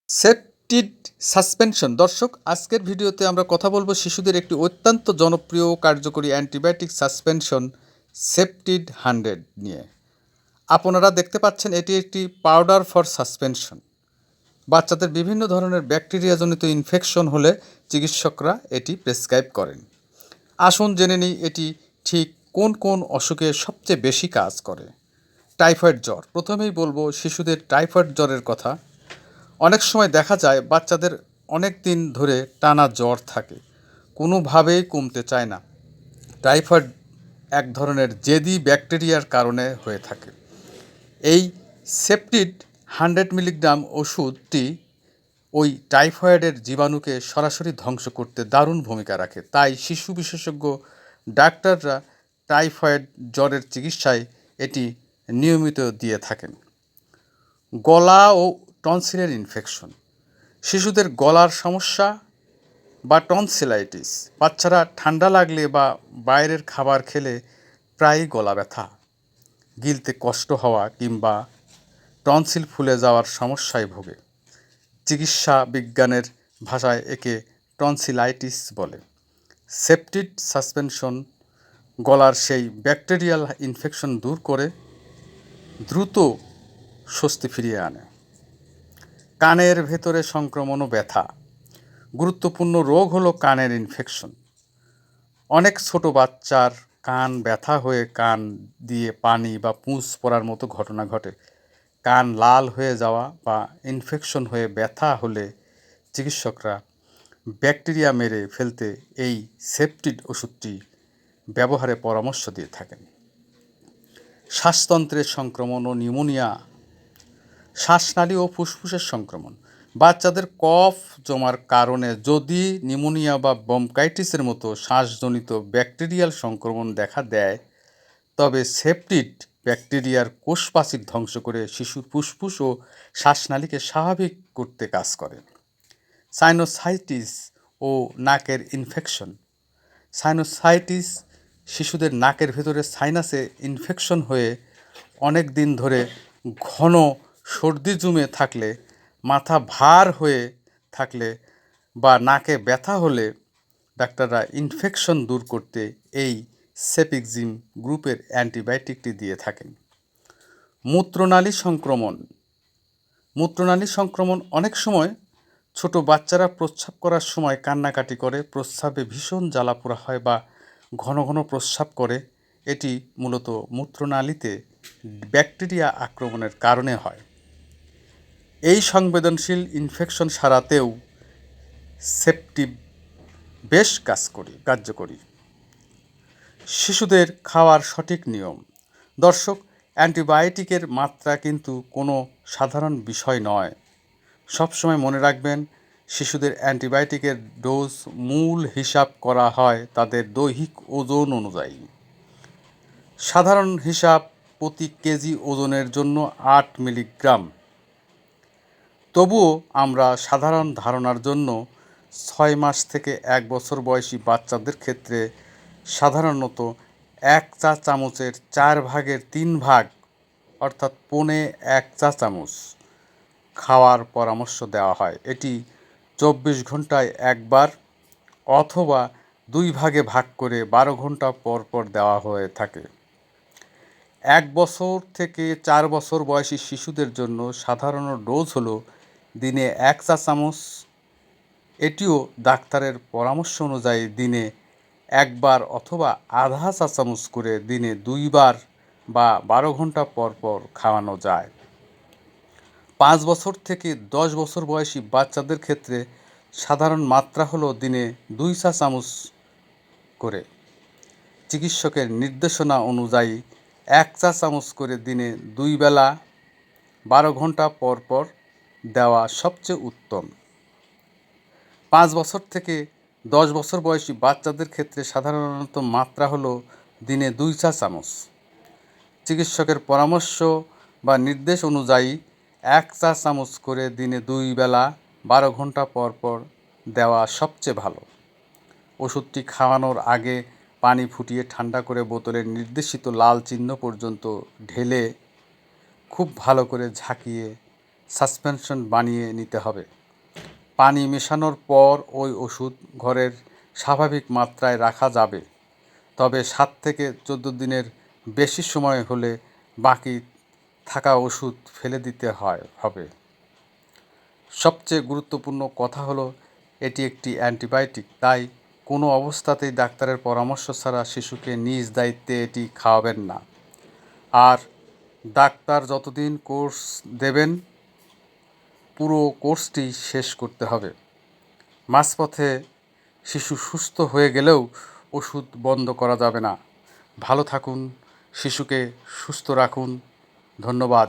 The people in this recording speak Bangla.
সেপটিড সাসপেনশন। দর্শক, আজকের ভিডিওতে আমরা কথা বলবো শিশুদের একটি অত্যন্ত জনপ্রিয় ও কার্যকরী অ্যান্টিবায়োটিক সাসপেনশন সেপটিড 100 নিয়ে। আপনারা দেখতে পাচ্ছেন এটি একটি পাউডার ফর সাসপেনশন। বাচ্চাদের বিভিন্ন ধরনের ব্যাকটেরিয়াজনিত ইনফেকশন হলে চিকিৎসকরা এটি প্রেসক্রাইব করেন। আসুন জেনে নিই এটি ঠিক কোন কোন অসুখে সবচেয়ে বেশি কাজ করে। টাইফয়েড জ্বর। প্রথমেই বলবো শিশুদের টাইফয়েড জ্বরের কথা। অনেক সময় দেখা যায় বাচ্চাদের অনেক দিন ধরে টানা জ্বর থাকে, কোনোভাবেই কমতে চায় না। টাইফয়েড এক ধরনের জেদি ব্যাকটেরিয়ার কারণে হয়ে থাকে। এই সেপটিড 100 মিলিগ্রাম ওষুধটি ওই টাইফয়েডের জীবাণুকে সরাসরি ধ্বংস করতে দারুণ ভূমিকা রাখে। তাই শিশু বিশেষজ্ঞ ডাক্তাররা টাইফয়েড জ্বরের চিকিৎসায় এটি নিয়মিত দিয়ে থাকেন। গলা ও টনসিলের ইনফেকশন। শিশুদের গলার সমস্যা বা টনসিলাইটিস। বাচ্চারা ঠান্ডা লাগলে বা বাইরের খাবার খেলে প্রায়ই গলা ব্যথা, গিলতে কষ্ট হওয়া কিংবা টনসিল ফুলে যাওয়ার সমস্যায় ভোগে। চিকিৎসা বিজ্ঞানের ভাষায় একে টনসিলাইটিস বলে। সেপটিড সাসপেনশন গলার সেই ব্যাকটেরিয়াল ইনফেকশন দূর করে দ্রুত স্বস্তি ফিরিয়ে আনে। কানের ভেতরে সংক্রমণ ও ব্যথা। গুরুত্বপূর্ণ রোগ হলো কানের ইনফেকশন। অনেক ছোট বাচ্চার কান ব্যথা হয়ে কান দিয়ে পানি বা পুঁজ পড়ার মতো ঘটনা ঘটে। কান লাল হয়ে যাওয়া বা ইনফেকশন হয়ে ব্যথা হলে চিকিৎসকরা ব্যাকটেরিয়া মেরে ফেলতে এই সেপটিড ওষুধটি ব্যবহারে পরামর্শ দিয়ে থাকেন। শ্বাসতন্ত্রের সংক্রমণ ও নিউমোনিয়া। শ্বাসনালী ও ফুসফুসের সংক্রমণ। বাচ্চাদের কফ জমার কারণে যদি নিউমোনিয়া বা ব্রঙ্কাইটিসের মতো শ্বাসজনিত ব্যাকটেরিয়াল সংক্রমণ দেখা দেয়, তবে সেপটিড ব্যাকটেরিয়ার কোষপ্রাচীর ধ্বংস করে শিশুর ফুসফুস ও শ্বাসনালীকে স্বাভাবিক করতে কাজ করে। সাইনোসাইটিস ও নাকের ইনফেকশন। সাইনোসাইটিস শিশুদের নাকের ভেতরে সাইনাসে ইনফেকশন হয়ে অনেক দিন ধরে ঘন সর্দি জমে থাকলে, মাথা ভার হয়ে থাকলে বা নাকে ব্যথা হলে ডাক্তাররা ইনফেকশন দূর করতে এই সেপিক্সিম গ্রুপের অ্যান্টিবায়োটিকটি দিয়ে থাকেন। মূত্রনালী সংক্রমণ। মূত্রনালী সংক্রমণ অনেক সময় ছোট বাচ্চারা প্রস্রাব করার সময় কান্নাকাটি করে, প্রস্রাবে ভীষণ জ্বালাপোড়া হয় বা ঘন ঘন প্রস্রাব করে। এটি মূলত মূত্রনালীতে ব্যাকটেরিয়া আক্রমণের কারণে হয়। এই সংবেদনশীল ইনফেকশন সারাতেও সেপটিড বেশ কার্যকরী। শিশুদের খাওয়ার সঠিক নিয়ম। দর্শক, অ্যান্টিবায়োটিকের মাত্রা কিন্তু কোনো সাধারণ বিষয় নয়। সবসময় মনে রাখবেন, শিশুদের অ্যান্টিবায়োটিকের ডোজ মূল হিসাব করা হয় তাদের দৈহিক ওজন অনুযায়ী। সাধারণ হিসাব প্রতি কেজি ওজনের জন্য 8 মিলিগ্রাম। তবুও আমরা সাধারণ ধারণার জন্য 6 মাস থেকে 1 বছর বয়সী বাচ্চাদের ক্ষেত্রে সাধারণত 1 চা চামচের 4 ভাগের 3 ভাগ অর্থাৎ পৌনে 1 চা চামচ খাওয়ার পরামর্শ দেওয়া হয়। এটি 24 ঘন্টায় একবার অথবা 2 ভাগে ভাগ করে 12 ঘন্টা পর পর দেওয়া হয়ে থাকে। 1 বছর থেকে 4 বছর বয়সী শিশুদের জন্য সাধারণ ডোজ হলো দিনে 1 চা চামচ। এটিও ডাক্তারের পরামর্শ অনুযায়ী দিনে একবার অথবা আধা চা চামচ করে দিনে 2 বার বা 12 ঘন্টা পর পর খাওয়ানো যায়। 5 বছর থেকে 10 বছর বয়সী বাচ্চাদের ক্ষেত্রে সাধারণ মাত্রা হলো দিনে 2 চা চামচ করে। চিকিৎসকের নির্দেশনা অনুযায়ী 1 চা চামচ করে দিনে 2 বেলা 12 ঘন্টা পর পর দেওয়া সবচেয়ে উত্তম। 5 বছর থেকে 10 বছর বয়সী বাচ্চাদের ক্ষেত্রে সাধারণত মাত্রা হলো দিনে 2 চা চামচ। চিকিৎসকের পরামর্শ বা নির্দেশ অনুযায়ী 1 চা চামচ করে দিনে 2 বেলা 12 ঘন্টা পর পর দেওয়া সবচেয়ে ভালো। ওষুধটি খাওয়ানোর আগে পানি ফুটিয়ে ঠান্ডা করে বোতলের নির্দেশিত লাল চিহ্ন পর্যন্ত ঢেলে খুব ভালো করে ঝাঁকিয়ে সাসপেনশন বানিয়ে নিতে হবে। পানি মেশানোর পর ওই ওষুধ ঘরের স্বাভাবিক মাত্রায় রাখা যাবে, তবে 7 থেকে 14 দিনের বেশি সময় হলে বাকি থাকা ওষুধ ফেলে দিতে হবে। সবচেয়ে গুরুত্বপূর্ণ কথা হলো এটি একটি অ্যান্টিবায়োটিক, তাই কোনো অবস্থাতেই ডাক্তারের পরামর্শ ছাড়া শিশুকে নিজ দায়িত্বে এটি খাওয়াবেন না। আর ডাক্তার যতদিন কোর্স দেবেন পুরো কোর্সটি শেষ করতে হবে। মাঝপথে শিশু সুস্থ হয়ে গেলেও ওষুধ বন্ধ করা যাবে না। ভালো থাকুন, শিশুকে সুস্থ রাখুন। ধন্যবাদ।